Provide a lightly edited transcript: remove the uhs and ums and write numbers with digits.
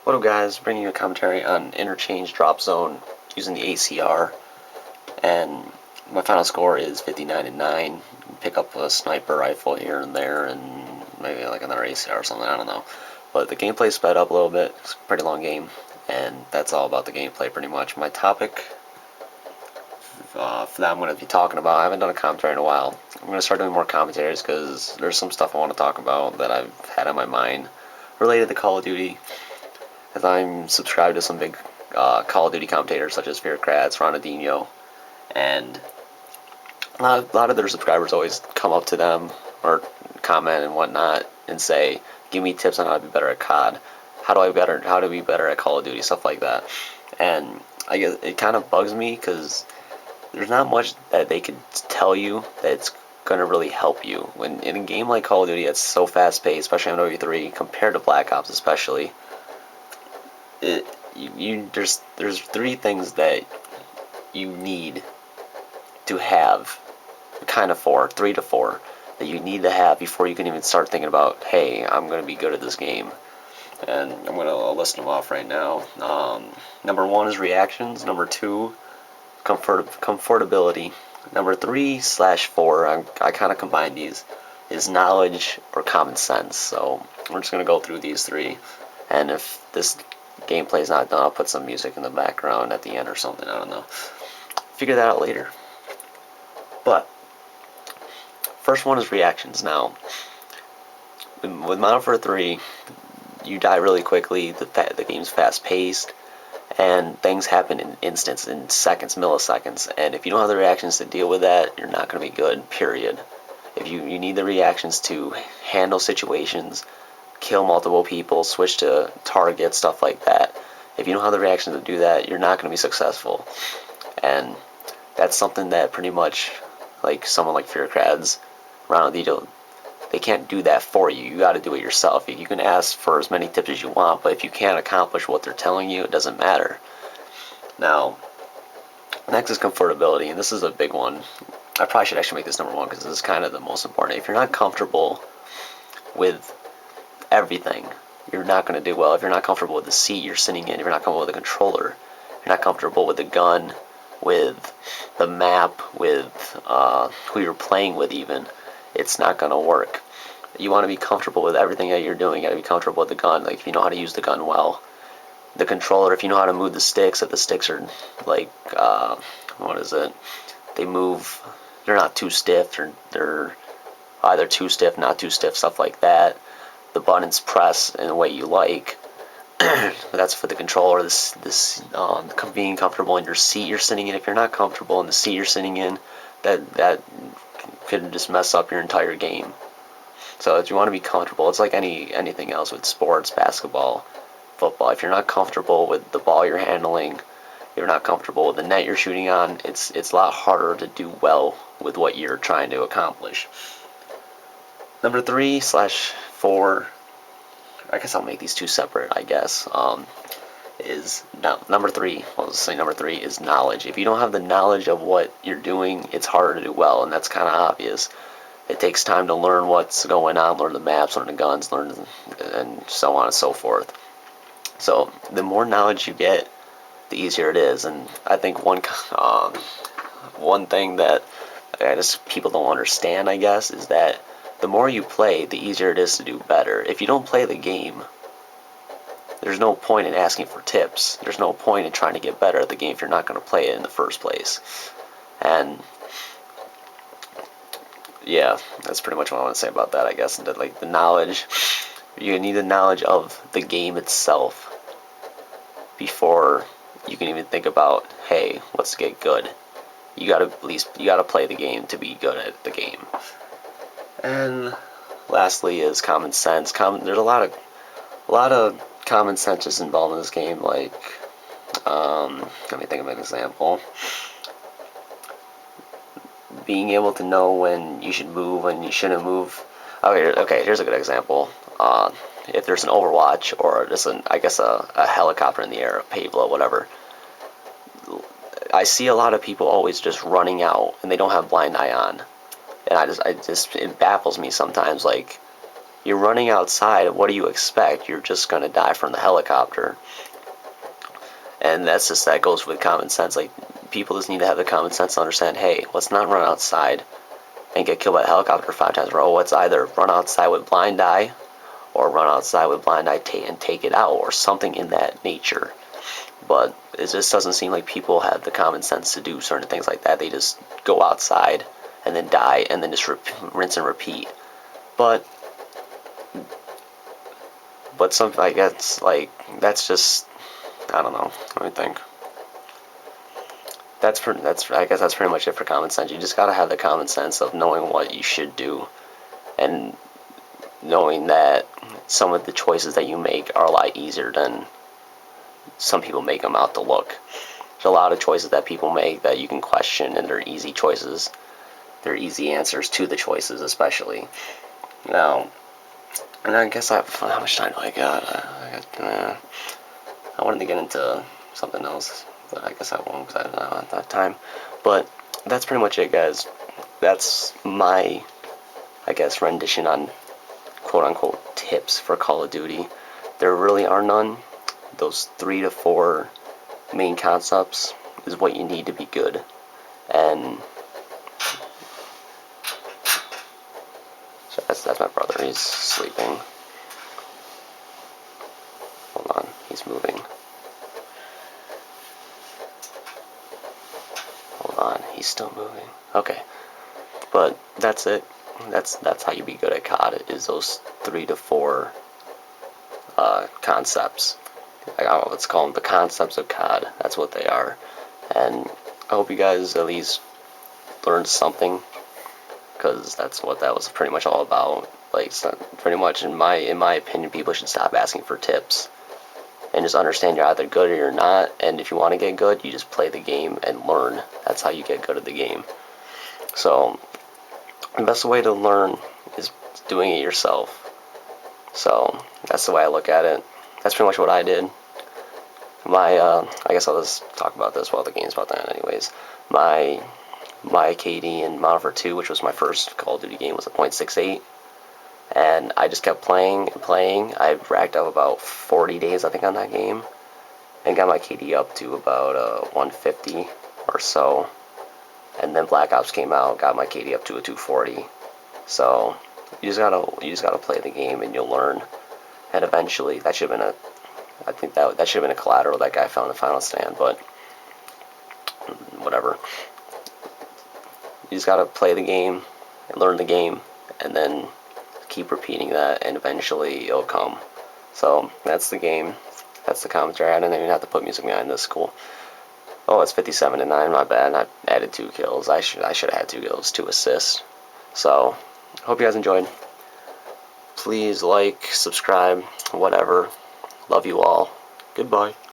What up guys, bringing you a commentary on Interchange Drop Zone using the ACR, and my final score is 59-9. Pick up a sniper rifle here and there, and maybe like another ACR or something, I don't know. But the gameplay sped up a little bit, it's a pretty long game, and that's all about the gameplay pretty much. My topic that I'm going to be talking about, I haven't done a commentary in a while. I'm going to start doing more commentaries because there's some stuff I want to talk about that I've had on my mind related to Call of Duty. As I'm subscribed to some big Call of Duty commentators such as Fearcrats, Ronaldinho, and a lot of their subscribers always come up to them or comment and whatnot and say, give me tips on how to be better at COD, how to be better at Call of Duty, stuff like that. And I guess it kind of bugs me because there's not much that they could tell you that's going to really help you. When in a game like Call of Duty that's so fast paced, especially on W3 compared to Black Ops especially, there's three things that you need to have, kind of three to four, that you need to have before you can even start thinking about, hey, I'm going to be good at this game. And I'm going to list them off right now. Number one is reactions. Number two, comfortability. Number 3/4, I kind of combine these, is knowledge or common sense. So we're just going to go through these three. And if this gameplay is not done, I'll put some music in the background at the end or something, I don't know. Figure that out later. But first one is reactions. Now, with Modern Warfare 3, you die really quickly, the game's fast paced, and things happen in instants, in seconds, milliseconds, and if you don't have the reactions to deal with that, you're not going to be good, period. If you need the reactions to handle situations, kill multiple people, switch to targets, stuff like that. If you don't have the reaction to do that, you're not going to be successful. And that's something that pretty much, like someone like Fearcrads, Ronaldinho, they can't do that for you. You got to do it yourself. You can ask for as many tips as you want, but if you can't accomplish what they're telling you, it doesn't matter. Now, next is comfortability, and this is a big one. I probably should actually make this number one because this is kind of the most important. If you're not comfortable with everything, you're not going to do well. If you're not comfortable with the seat you're sitting in, if you're not comfortable with the controller, if you're not comfortable with the gun, with the map, with who you're playing with even, it's not going to work. You want to be comfortable with everything that you're doing. You got to be comfortable with the gun, like if you know how to use the gun well. The controller, if you know how to move the sticks, if the sticks are like, what is it? They move, they're not too stiff, they're either too stiff, not too stiff, stuff like that. The buttons press in a way you like. That's for the controller. Being comfortable in your seat you're sitting in. If you're not comfortable in the seat you're sitting in, that could just mess up your entire game. So if you want to be comfortable, it's like anything else with sports, basketball, football. If you're not comfortable with the ball you're handling, if you're not comfortable with the net you're shooting on, it's a lot harder to do well with what you're trying to accomplish. Number 3/4, I guess I'll make these two separate, I guess, is number 3, I'll just say number 3 is knowledge. If you don't have the knowledge of what you're doing, it's harder to do well, and that's kind of obvious. It takes time to learn what's going on, learn the maps, learn the guns, and so on and so forth. So the more knowledge you get, the easier it is. And I think one thing that people don't understand, I guess, is that the more you play, the easier it is to do better. If you don't play the game, there's no point in asking for tips. There's no point in trying to get better at the game if you're not going to play it in the first place. And yeah, that's pretty much what I want to say about that, I guess. And that, like, the knowledge, you need the knowledge of the game itself before you can even think about, hey, let's get good. You gotta play the game to be good at the game. And lastly is common sense. There's a lot of common sense is involved in this game. Like, let me think of an example. Being able to know when you should move, when you shouldn't move. Okay, here's a good example. If there's an Overwatch or just a helicopter in the air, a Pavlo, whatever. I see a lot of people always just running out and they don't have blind eye on, and it baffles me sometimes. Like, You're running outside, what do you expect? You're just gonna die from the helicopter. And that goes with common sense. Like, people just need to have the common sense to understand, hey, let's not run outside and get killed by a helicopter 5 times in a row. Let's either run outside with blind eye, or run outside with blind eye and take it out, or something in that nature. But it just doesn't seem like people have the common sense to do certain things like that. They just go outside and then die and then just rinse and repeat. But something, I guess, like, that's just, I don't know. Let me think. I guess that's pretty much it for common sense. You just gotta have the common sense of knowing what you should do, and knowing that some of the choices that you make are a lot easier than some people make them out to look. There's a lot of choices that people make that you can question, and they're easy choices. They're easy answers to the choices, especially. Now, and I guess how much time do I got? I wanted to get into something else, but I guess I won't because I don't have that time. But that's pretty much it, guys. That's my, I guess, rendition on quote-unquote tips for Call of Duty. There really are none. Those 3 to 4 main concepts is what you need to be good. And so that's my brother. He's sleeping. Hold on, he's moving. Hold on, he's still moving. Okay, but that's it. That's how you be good at COD, is those 3 to 4 concepts. Let's call them the concepts of COD. That's what they are. And I hope you guys at least learned something, because that's what that was pretty much all about. Like, pretty much in my opinion, people should stop asking for tips and just understand you're either good or you're not. And if you want to get good, you just play the game and learn. That's how you get good at the game. So the best way to learn is doing it yourself. So that's the way I look at it. That's pretty much what I did. I guess I'll just talk about this while the game's about to end anyways. My KD in Modern Warfare 2, which was my first Call of Duty game, was a .68. And I just kept playing and playing. I racked up about 40 days, I think, on that game. And got my KD up to about 150 or so. And then Black Ops came out, got my KD up to a 240. So you just gotta play the game and you'll learn. And eventually, that should have been I think that should have been a collateral that guy found in Final Stand, but whatever. You just gotta play the game and learn the game, and then keep repeating that, and eventually it'll come. So that's the game. That's the commentary. I didn't even have to put music behind this. Cool. Oh, it's 57-9. My bad. I added 2 kills. I should have had 2 kills, 2 assists. So hope you guys enjoyed. Please like, subscribe, whatever. Love you all. Goodbye.